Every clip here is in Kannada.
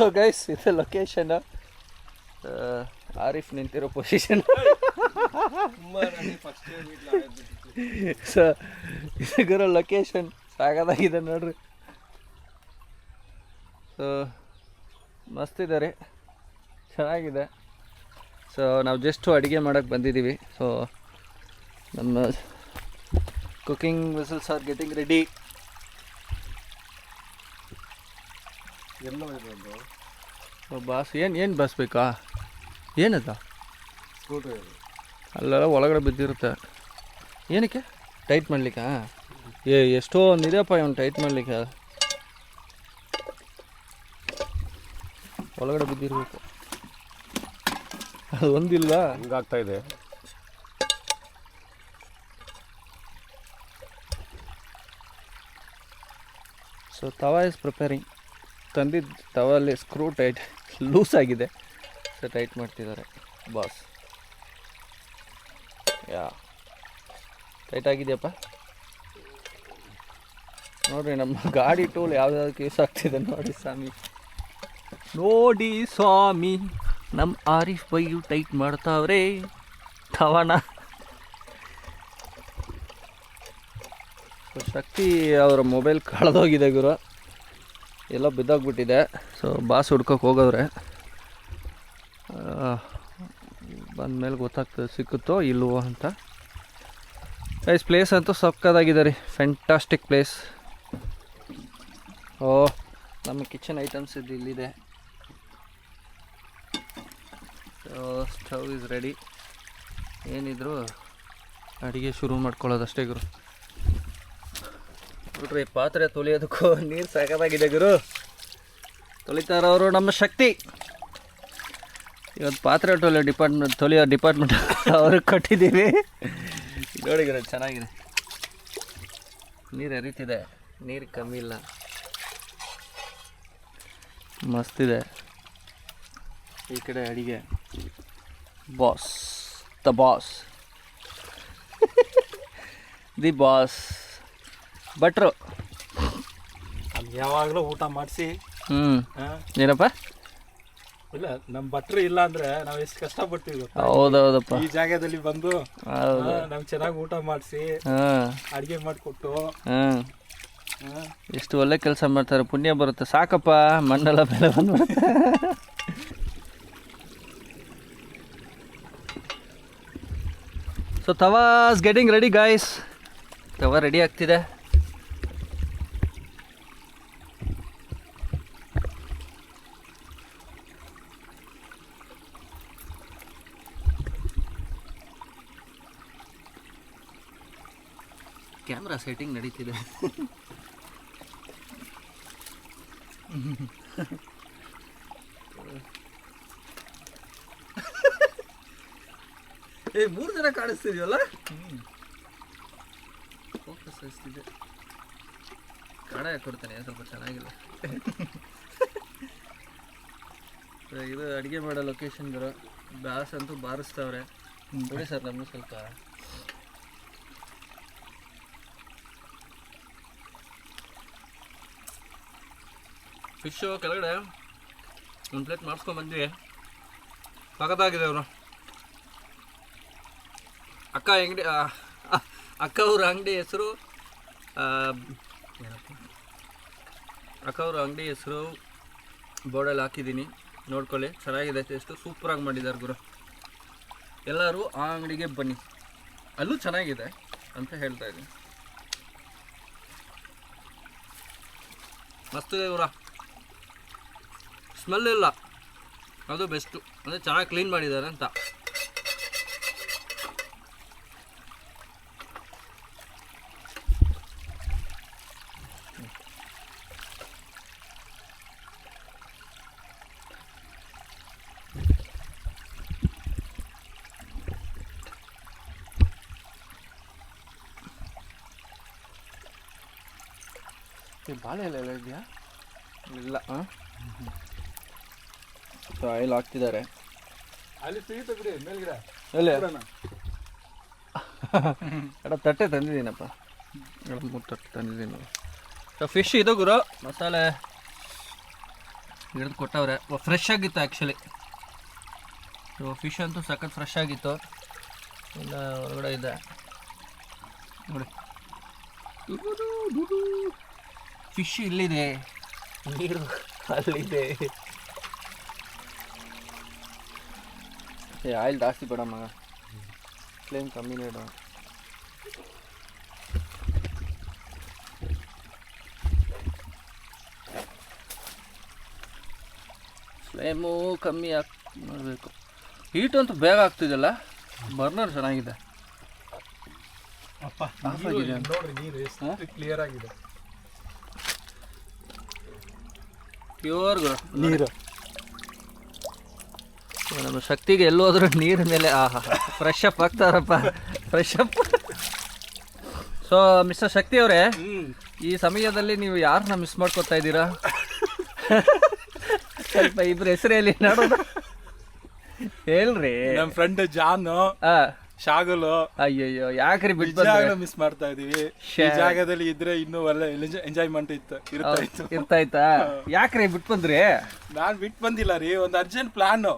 ಸೊ ಗೈಸ್ ಇದು ಲೊಕೇಶನ್ ಆರಿಫ್ ನಿಂತಿರೋ ಪೊಸಿಷನ್. ಸೊ ಇದರ ಲೊಕೇಶನ್ ಸಾಕಾಗಿದೆ ನೋಡ್ರಿ. ಸೊ ಮಸ್ತಿದ್ದಾರೆ, ಚೆನ್ನಾಗಿದೆ. ಸೊ ನಾವು ಜಸ್ಟು ಅಡುಗೆ ಮಾಡೋಕ್ಕೆ ಬಂದಿದ್ದೀವಿ. ಸೊ ನಮ್ಮ cooking vessels are getting ready. Boss ಏನು ಬಾಸ್ ಬೇಕಾ? ಏನದ ಅಲ್ಲೆಲ್ಲ ಒಳಗಡೆ ಬಿದ್ದಿರುತ್ತೆ. ಏನಕ್ಕೆ ಟೈಟ್ ಮಾಡ್ಲಿಕ್ಕೆ? ಎಷ್ಟೋ ಒಂದಿದೆಯಪ್ಪ ಇವನು ಟೈಟ್ ಮಾಡಲಿಕ್ಕೆ. ಒಳಗಡೆ ಬಿದ್ದಿರಬೇಕು. ಅದು ಒಂದಿಲ್ಲ, ಹಿಂಗಾಗ್ತಾ ಇದೆ. So tawa is preparing. ತಂದಿದ್ದು ತವಲ್ಲಿ ಸ್ಕ್ರೂ ಟೈಟ್ ಲೂಸ್ ಆಗಿದೆ. ಸೊ ಟೈಟ್ ಮಾಡ್ತಿದ್ದಾರೆ ಬಾಸ್. ಯಾ ಟೈಟ್ ಆಗಿದೆಯಪ್ಪ. ನೋಡಿರಿ ನಮ್ಮ ಗಾಡಿ ಟೂಲ್ ಯಾವ್ದಾವ್ದಕ್ಕೆ ಯೂಸ್ ಆಗ್ತಿದೆ ನೋಡಿ ಸ್ವಾಮಿ. ನೋಡಿ ಸ್ವಾಮಿ, ನಮ್ಮ ಆರಿಫ್ ಬೈಯು ಟೈಟ್ ಮಾಡ್ತಾವ್ರೆ ತವಾನ. ಸೊ ಶಕ್ತಿ ಅವರ ಮೊಬೈಲ್ ಕಳೆದೋಗಿದೆ ಗುರು, ಎಲ್ಲ ಬಿದ್ದೋಗ್ಬಿಟ್ಟಿದೆ. So boss ಹುಡ್ಕೋಕೆ ಹೋಗವ್ರೆ. ಬಂದಮೇಲೆ ಗೊತ್ತಾಗ್ತದೆ ಸಿಕ್ಕುತ್ತೋ ಇಲ್ವೋ ಅಂತ. ಗೈಸ್ ಪ್ಲೇಸ್ ಅಂತೂ ಸಕ್ಕದಾಗಿದೆ ರೀ, ಫ್ಯಾಂಟಾಸ್ಟಿಕ್ ಪ್ಲೇಸ್. ಓ ನಮ್ಮ ಕಿಚನ್ ಐಟಮ್ಸ್ ಇದು ಇಲ್ಲಿದೆ. Stove is ready. ಏನಿದ್ರು ಅಡುಗೆ ಶುರು ಮಾಡ್ಕೊಳ್ಳೋದಷ್ಟೇ ಗುರು. ನೋಡ್ರಿ ಪಾತ್ರೆ ತೊಳೆಯೋದಕ್ಕೂ ನೀರು ಸಾಕಾಗಿದೆ ಗುರು. ತೊಳಿತಾರವರು ನಮ್ಮ ಶಕ್ತಿ. ಇವತ್ತು ಪಾತ್ರೆ ತೊಳೆಯೋ ಡಿಪಾರ್ಟ್ಮೆಂಟ್ ಅವ್ರಿಗೆ ಕೊಟ್ಟಿದ್ದೀವಿ. ನೋಡಿ ಗುರು ಚೆನ್ನಾಗಿದೆ, ನೀರು ಹರಿತಿದೆ, ನೀರು ಕಮ್ಮಿ ಇಲ್ಲ, ಮಸ್ತಿದೆ. ಈ ಕಡೆ ಅಡಿಗೆ boss, the boss, the boss ಭಟ್ರು ಯಾವಾಗಲೂ ಊಟ ಮಾಡಿಸಿ. ಏನಪ್ಪ ಇಲ್ಲ ನಮ್ಮ ಭಟ್ರು ಇಲ್ಲ ಅಂದ್ರೆ ನಾವು ಎಷ್ಟು ಕಷ್ಟಪಡ್ತೀವಿ. ಹೌದೌದಪ್ಪ. ಈ ಜಾಗದಲ್ಲಿ ಬಂದು ನಮ್ಗೆ ಚೆನ್ನಾಗಿ ಊಟ ಮಾಡಿಸಿ ಅಡುಗೆ ಮಾಡಿಕೊಟ್ಟು ಎಷ್ಟು ಒಳ್ಳೆ ಕೆಲಸ ಮಾಡ್ತಾರೆ. ಪುಣ್ಯ ಬರುತ್ತೆ. ಸಾಕಪ್ಪ ಮಂಡಲ ಬೆಲೆ ಬಂದ್ಬಿಡುತ್ತೆ. So tawas getting ready guys. ತವಾ ರೆಡಿ ಆಗ್ತಿದೆ. ಕ್ಯಾಮ್ರಾ ಸೆಟ್ಟಿಂಗ್ ನಡೀತಿದೆ. ಏ 3 ಜನ ಕಾಣಿಸ್ತಿದ್ಯಲ್ಲ. ಫೋಕಸ್ ಅಷ್ಟಿದೆ. ಕಾಡ ಕೊಡ್ತಾನೆ ಸ್ವಲ್ಪ ಚೆನ್ನಾಗಿಲ್ಲ. ಇದು ಅಡುಗೆ ಮಾಡೋ ಲೊಕೇಶನ್ಗಳು. ಬಾಸ್ ಅಂತೂ ಬಾರಿಸ್ತವ್ರೆ ನೋಡಿ ಸರ್. ನಮ್ಮದು ಸ್ವಲ್ಪ ಫಿಶು ಕೆಳಗಡೆ ಒಂದು ಪ್ಲೇಟ್ ಮಾಡಿಸ್ಕೊಂಡ್ಬಂದ್ವಿ. ಸಖತ್ತಾಗಿದೆ ಅವರು. ಅಕ್ಕ ಅವ್ರ ಅಂಗಡಿ ಹೆಸರು ಅಕ್ಕ ಅವ್ರ ಅಂಗಡಿ ಹೆಸರು ಬೋರ್ಡಲ್ಲಿ ಹಾಕಿದ್ದೀನಿ, ನೋಡ್ಕೊಳ್ಳಿ. ಚೆನ್ನಾಗಿದೆ, ಟೇಸ್ಟು ಸೂಪರಾಗಿ ಮಾಡಿದ್ದಾರೆ ಗುರು. ಎಲ್ಲರೂ ಆ ಅಂಗಡಿಗೆ ಬನ್ನಿ, ಅಲ್ಲೂ ಚೆನ್ನಾಗಿದೆ ಅಂತ ಹೇಳ್ತಾ ಇದ್ದೀನಿ. ಮಸ್ತಿದೆ ಇವರ. ಸ್ಮೆಲ್ ಇಲ್ಲ, ಅದು ಬೆಸ್ಟು. ಅಂದರೆ ಚೆನ್ನಾಗಿ ಕ್ಲೀನ್ ಮಾಡಿದ್ದಾರೆ ಅಂತ. ಬಾಳೆ ಎಲೆ ಎಲ್ಲ ಇದೆಯಾ? ಇಲ್ಲ. ಸೊ ಆಯಿಲ್ ಹಾಕ್ತಿದ್ದಾರೆ. ಅಲ್ಲಿ ಸಿಗುತ್ತೆ ಬಿಡಿ ಮೇಲ್ಗಡೆ. ಎಲ್ಲಿ ಎಡ ತಟ್ಟೆ ತಂದಿದ್ದೀನಪ್ಪ. 3 ತಟ್ಟೆ ತಂದಿದ್ದೀನಿ. ಸೊ ಫಿಶ್ ಇದು ಗುರು. ಮಸಾಲೆ ಹಿಡಿದು ಕೊಟ್ಟವ್ರೆ. ಫ್ರೆಶ್ ಆಗಿತ್ತು ಆ್ಯಕ್ಚುಲಿ. ಫಿಶ್ ಅಂತೂ ಸಖತ್ ಫ್ರೆಶ್ ಆಗಿತ್ತು. ಇಲ್ಲ ಹೊರಗಡೆ ಇದೆ ನೋಡಿ, ಫಿಶ್ ಇಲ್ಲಿದೆ, ನೀರು ಅಲ್ಲಿದೆ. ಆಯಿಲ್ ಜಾಸ್ತಿ ಬೇಡ ಮಗ, ಫ್ಲೇಮ್ ಕಮ್ಮಿನೇ ಇಡ. ಫ್ಲೇಮು ಕಮ್ಮಿ ಮಾಡಬೇಕು. ಹೀಟ್ ಅಂತೂ ಬೇಗ ಆಗ್ತಿದೆಯಲ್ಲ, ಬರ್ನರ್ ಚೆನ್ನಾಗಿದೆ. ಅಪ್ಪ ನೋಡ್ರಿ ನೀರು ಎಷ್ಟು ಕ್ಲಿಯರ್ ಆಗಿದೆ, ಪ್ಯೂರ್ ನೀರು. ನಮ್ಮ ಶಕ್ತಿಗೆ ಎಲ್ಲೋದ್ರೂ ನೀರ ಮೇಲೆ ಆಹಾ ಫ್ರೆಶ್ ಅಪ್ ಆಗ್ತಾರಪ್ಪ, fresh up. So mister Shakti ಅವರೇ, ಈ ಸಮಯದಲ್ಲಿ ನೀವು ಯಾರನ್ನ ಮಿಸ್ ಮಾಡ್ಕೊತಾ ಇದ್ದೀರಾ? ಸ್ವಲ್ಪ ಇಬ್ರು ಹೆಸರು ಹೇಳಿ ನೋಡೋದು, ಹೇಳ್ರಿ. ನಮ್ಮ ಫ್ರೆಂಡ್ ಜಾನು, ಶಾಗುಲು. ಅಯ್ಯಯ್ಯೋ ಯಾಕ್ರಿ ಬಿಟ್ಟು ಮಿಸ್ ಮಾಡ್ತಾ ಇದೀವಿ. ಈ ಜಾಗದಲ್ಲಿ ಇದ್ರೆ ಇನ್ನೂ ಒಳ್ಳೆ ಎಂಜಾಯ್ಮೆಂಟ್ ಇರ್ತಾ ಇತ್ತಾ? ಯಾಕ್ರಿ ಬಿಟ್ಟು ಬಂದ್ರಿ? ನಾನ್ ಬಿಟ್ಟು ಬಂದಿಲ್ಲ ರೀ, ಒಂದು ಅರ್ಜೆಂಟ್ ಪ್ಲಾನ್.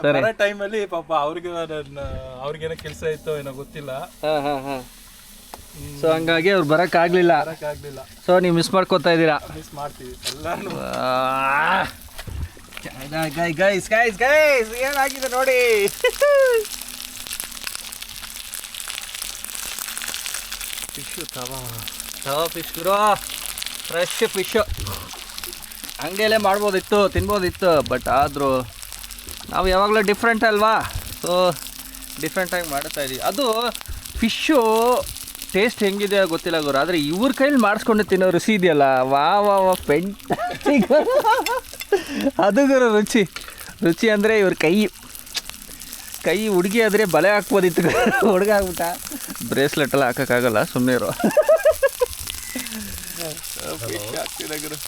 ಬರೋ ಟೈಮಲ್ಲಿ ಪಾಪ ಅವ್ರಿಗೇನೋ ಕೆಲಸ ಇತ್ತು ಏನೋ ಗೊತ್ತಿಲ್ಲ. ಸೊ ಹಂಗಾಗಿ ಅವ್ರು ಬರಕ್ ಆಗ್ಲಿಲ್ಲ. ಸೊ ನೀವು ಮಿಸ್ ಮಾಡ್ಕೋತಾ ಇದ್ದೀರಾ? ಮಿಸ್ ಮಾಡ್ತೀವಿ ಎಲ್ಲಾನು. ಗೈಸ್ ಗೈಸ್ ಗೈಸ್ ಏನಾಗಿದೆ ನೋಡಿ. ಫಿಶು ತವಾ ಫಿಶ್ ಗುರು, ಫ್ರೆಶ್ ಫಿಶು. ಅಂಗಡಿಯಲ್ಲೇ ಮಾಡ್ಬೋದಿತ್ತು, ತಿನ್ಬೋದಿತ್ತು, ಬಟ್ ಆದರೂ ನಾವು ಯಾವಾಗಲೂ ಡಿಫ್ರೆಂಟ್ ಅಲ್ವಾ? ಸೊ ಡಿಫ್ರೆಂಟಾಗಿ ಮಾಡ್ತಾ ಇದೀವಿ. ಅದು ಫಿಶ್ಶು ಟೇಸ್ಟ್ ಹೆಂಗಿದೆ ಗೊತ್ತಿಲ್ಲ ಗುರು, ಆದರೆ ಇವ್ರ ಕೈಲಿ ಮಾಡಿಸ್ಕೊಂಡು ತಿನ್ನೋ ರುಚಿ ಇದೆಯಲ್ಲ, ವಾ ವಾ ವಾ ಪೆಂಟಾಸ್ಟಿಕ್. ಅದು ಗುರು ರುಚಿ ಅಂದರೆ ಇವ್ರ ಕೈ ಹುಡುಗಿ ಆದರೆ ಬಲೆ ಹಾಕ್ಬೋದಿತ್ತು, ಹುಡುಗ ಆಗ್ಬಿಟ್ಟ. ಬ್ರೇಸ್ಲೆಟ್ ಎಲ್ಲ ಹಾಕೋಕ್ಕಾಗಲ್ಲ, ಸುಮ್ಮನೆ ಇರೋ. ಆಗ್ತಿದೆ ಗುರು.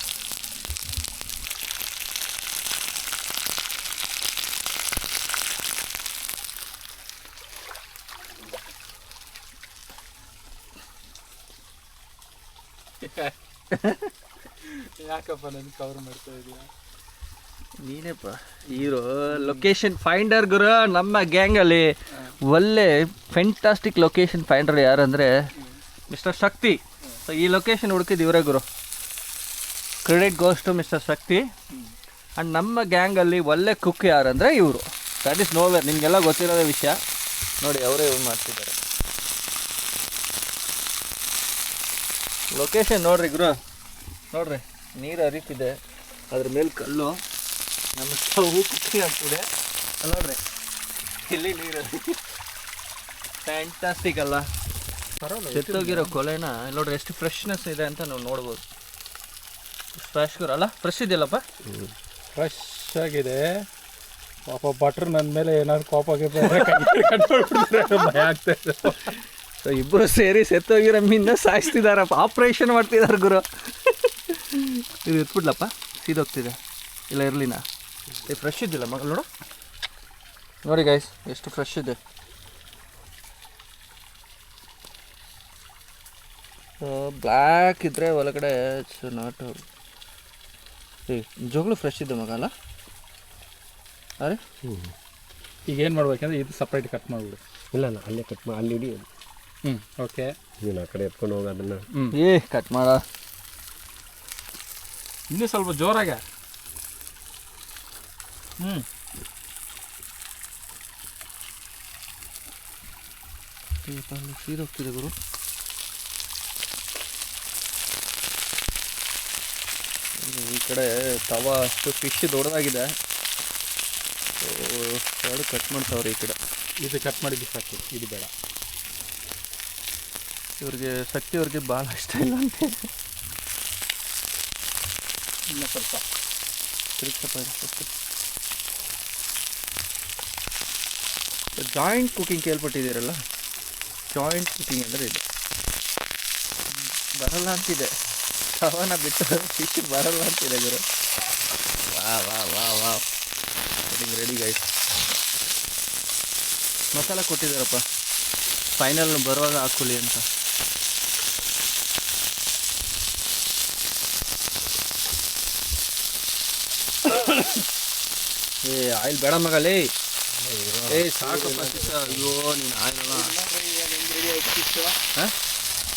ಯಾಕಪ್ಪ ನನ್ ಕವರ್ ಮಾಡ್ತಾ ಇದೀಯ? ನೀನೇಪ್ಪ ಹೀರೋ, ಲೊಕೇಶನ್ ಫೈಂಡರ್ ಗುರು. ನಮ್ಮ ಗ್ಯಾಂಗಲ್ಲಿ ಒಳ್ಳೆ ಫೆಂಟಾಸ್ಟಿಕ್ ಲೊಕೇಶನ್ ಫೈಂಡರ್ ಯಾರಂದರೆ ಮಿಸ್ಟರ್ ಶಕ್ತಿ. ಸೊ ಈ ಲೊಕೇಶನ್ ಹುಡುಕಿದ್ದು ಇವರೇ ಗುರು. Credit goes to mister Shakti. And ನಮ್ಮ ಗ್ಯಾಂಗಲ್ಲಿ ಒಳ್ಳೆ ಕುಕ್ ಯಾರಂದರೆ ಇವರು. ದ್ಯಾಟ್ ಇಸ್ ನೋವೇರ್, ನಿಮಗೆಲ್ಲ ಗೊತ್ತಿರೋದೇ ವಿಷಯ. ನೋಡಿ ಅವರೇ ಇವ್ರು ಮಾಡ್ತಿದ್ದಾರೆ. ಲೊಕೇಶನ್ ನೋಡ್ರಿ ಗುರು, ನೋಡ್ರಿ ನೀರು ಹರಿತಿದೆ, ಅದ್ರ ಮೇಲೆ ಕಲ್ಲು, ನಮ್ಮ ಸ್ಟವ್ ಕುಕ್ಕಿ ಆಗ್ತಿದೆ ನೋಡ್ರಿ, ಇಲ್ಲಿ ನೀರು ಫ್ಯಾಂಟಾಸ್ಟಿಕ್ ಅಲ್ಲ? ಚೆತ್ತೋಗಿರೋ ಕೊಲೆನ ನೋಡ್ರಿ ಎಷ್ಟು ಫ್ರೆಶ್ನೆಸ್ ಇದೆ ಅಂತ ನಾವು ನೋಡ್ಬೋದು. ಫ್ರೆಶ್ ಗುರು ಅಲ್ಲ? ಫ್ರೆಶ್ ಇದೆಯಲ್ಲಪ್ಪ, ಫ್ರೆಶ್ ಆಗಿದೆ. ಪಾಪ ಬಟ್ರ್ ನನ್ನ ಮೇಲೆ ಏನಾದ್ರು ಕೋಪ ಭಯ ಆಗ್ತಾ ಇದೆ. ಸೊ ಇಬ್ಬರು ಸೇರಿ ಸೆತ್ತೋಗಿರೋ ಮೀನ ಸಾಯಿಸ್ತಿದಾರಪ್ಪ, ಆಪ್ರೇಷನ್ ಮಾಡ್ತಿದ್ದಾರೆ ಗುರು. ಇದು ಎತ್ಬಿಡ್ಲಪ್ಪ, ಸೀದೋಗ್ತಿದೆ. ಇಲ್ಲ ಇರಲಿನ, ಫ್ರೆಶ್ ಇದ್ದಿಲ್ಲ ಮಗಳು ನೋಡು. ನೋಡಿ ಗೈಸ್ ಎಷ್ಟು ಫ್ರೆಶ್ ಇದೆ. ಬ್ಲ್ಯಾಕ್ ಇದ್ದರೆ ಒಳಗಡೆ ನಾಟ್ ಜೋಗಳು ಫ್ರೆಶ್ ಇದೆ ಮಗ ಅಲ್ಲ? ಅರೆ ಈಗ ಏನು ಮಾಡ್ಬೇಕಂದ್ರೆ ಇದು ಸಪ್ರೇಟ್ ಕಟ್ ಮಾಡಿಬಿಡು. ಇಲ್ಲ ಅಲ್ಲೇ ಕಟ್ ಮಾಡಿ ಅಲ್ಲಿ ಇಡಿ. ಓಕೆ, ನೀನು ಆ ಕಡೆ ಎತ್ಕೊಂಡು ಹೋಗಿ ಅದನ್ನು. ಕಟ್ ಮಾಡ ಇನ್ನೂ ಸ್ವಲ್ಪ ಜೋರಾಗ. ಸೀದೋಗ್ತಿದೆ ಗುರು. ಈ ಕಡೆ ತವಾ ಅಷ್ಟು ಫಿಶ್ ದೊಡ್ಡದಾಗಿದೆ, ಎರಡು ಕಟ್ ಮಾಡ್ತಾವ್ರೆ. ಈ ಕಡೆ ಇದು ಕಟ್ ಮಾಡಿದ್ದು ಸಾಕು, ಇದು ಬೇಡ. ಇವ್ರಿಗೆ ಶಕ್ತಿ ಅವ್ರಿಗೆ ಭಾಳ ಇಷ್ಟ ಇಲ್ಲ ಅಂತ ಇನ್ನೂ ಸ್ವಲ್ಪ ಜಾಯಿಂಟ್ ಕುಕಿಂಗ್ ಕೇಳ್ಪಟ್ಟಿದ್ದೀರಲ್ಲ, ಜಾಯಿಂಟ್ ಕುಕಿಂಗ್ ಅಂದರೆ ಇದು ಬರಲ್ಲ ಅಂತಿದೆ. ತವನ ಬಿಟ್ಟು ಫಿಶ್ ಬರಲ್ಲ ಅಂತಿದೆ ಗುರು. ವಾ ವಾ ವಾ ವಾ ರೆಡಿ ಗೈಸ್. ಮಸಾಲ ಕೊಟ್ಟಿದ್ದಾರಪ್ಪ, ಫೈನಲ್ ಬರುವಾಗ ಹಾಕೊಳ್ಳಿ ಅಂತ. ಏ ಆಯಿಲ್ ಬೇಡ ಮಗಲೇ. ಏ ಸಾಕಪ್ಪ ಶಿಷ್ಯ. ಅಯ್ಯೋ ನೀನು ಆಯಿಲ್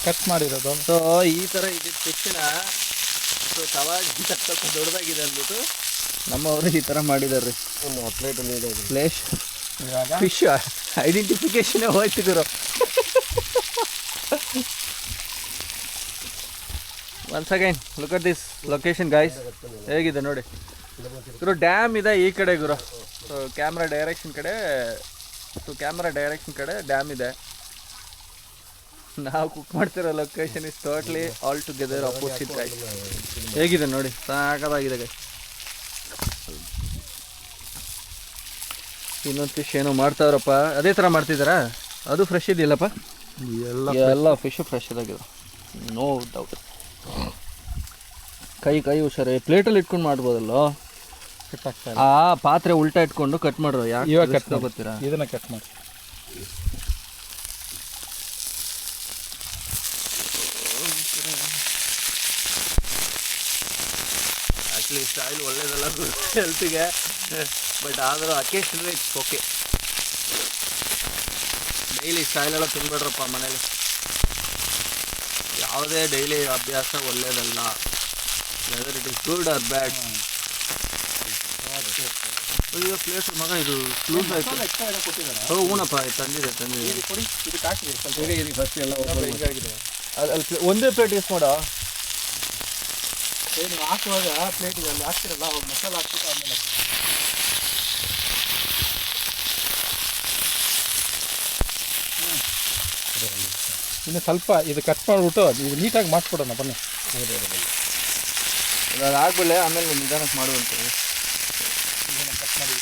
ಕಟ್ ಮಾಡಿರೋದು. ಸೊ ಈ ಥರ ಇದ್ದಿದ್ದ ತಕ್ಷಣ ಸೊ ತವಾಗಿಂತ ಸ್ವಲ್ಪ ದೊಡ್ಡದಾಗಿದೆ ಅಂದ್ಬಿಟ್ಟು ನಮ್ಮವರು ಈ ಥರ ಮಾಡಿದಾರೆ. ಫ್ಲೇಶ್ ಇವಾಗ ಫಿಶ್ ಐಡೆಂಟಿಫಿಕೇಶನ್ ಹೋಯ್ತು ಗುರು. Once again look at this location guys. ಹೇಗಿದೆ ನೋಡಿ ಗುರು. ಡ್ಯಾಮ್ ಇದೆ ಈ ಕಡೆ ಗುರು. ಸೊ ಕ್ಯಾಮ್ರಾ ಡೈರೆಕ್ಷನ್ ಕಡೆ ಡ್ಯಾಮ್ ಇದೆ. ನಾವು ಕುಕ್ ಮಾಡ್ತಿರೋ location is totally all together opposite guys. ಹೇಗಿದೆ ನೋಡಿ, ಸಾಕಾಗಿದೆ ಗೈಸ್. ಇನ್ನೊಂದು ಫಿಶ್ ಏನೋ ಮಾಡ್ತಾವ್ರಪ್ಪ, ಅದೇ ಥರ ಮಾಡ್ತಿದ್ದಾರಾ? ಅದು ಫ್ರೆಶ್ ಇದೆಯಲ್ಲಪ್ಪ, ಎಲ್ಲ ಫಿಶು ಫ್ರೆಶ್ ಇದಾಗಿದೆ, ನೋ ಡೌಟ್. ಕೈ ಹುಷಾರಿ, ಪ್ಲೇಟಲ್ಲಿ ಇಟ್ಕೊಂಡು ಮಾಡ್ಬೋದಲ್ಲ. ಕಟ್ ಆಗ್ತಾ ಆ ಪಾತ್ರೆ ಉಲ್ಟಾ ಇಟ್ಕೊಂಡು ಕಟ್ ಮಾಡ್ರು. ಯಾಕೆ ಇವಾಗ ಕಟ್ ಗೊತ್ತೀರಾ? ಇದನ್ನ ಕಟ್ ಮಾಡಿ. ಆ್ಯಕ್ಚುಲಿ ಸ್ಟೈಲ್ ಒಳ್ಳೇದಲ್ಲ ಹೆಲ್ತಿಗೆ, ಬಟ್ ಆದರೂ ಅಕೇಶನ್ ಇಟ್ಸ್ ಓಕೆ. ಡೈಲಿ ಸ್ಟೈಲೆಲ್ಲ ತಿನ್ಬೇಡ್ರಪ್ಪ ಮನೇಲಿ. ಯಾವುದೇ ಡೈಲಿ ಅಭ್ಯಾಸ ಒಳ್ಳೇದಲ್ಲ, whether it is good or bad. ಈಗ ಪ್ಲೇಸ್ ಮಗ ಇದು ಲೂಸ್ ಆಯಿತು. ಹೂನಪ್ಪ ತಂದಿದೆ. ಫಸ್ಟ್ ಎಲ್ಲ ಅಲ್ಲಿ ಒಂದೇ ಪ್ಲೇಟ್ ಯೂಸ್ ಮಾಡೋ. ಏನು ಹಾಕುವಾಗ ಪ್ಲೇಟಿಗೆ ಅಲ್ಲಿ ಹಾಕ್ತಿರಲ್ಲ, ಅವಾಗ ಮಸಾಲ ಹಾಕ್ಬಿಟ್ಟು ಆಮೇಲೆ ಇನ್ನು ಸ್ವಲ್ಪ ಇದು ಕಟ್ ಮಾಡಿಬಿಟ್ಟು ಇದು ನೀಟಾಗಿ ಮಾಡಿಸ್ಬಿಡೋಣ ಬನ್ನಿ. ಅದು ಆಗ್ಬಿಡಲೆ, ಆಮೇಲೆ ನಿಧಾನಕ್ಕೆ ಮಾಡುವಂಥದ್ದು. ಇದನ್ನು ಕಟ್ ಮಾಡಿ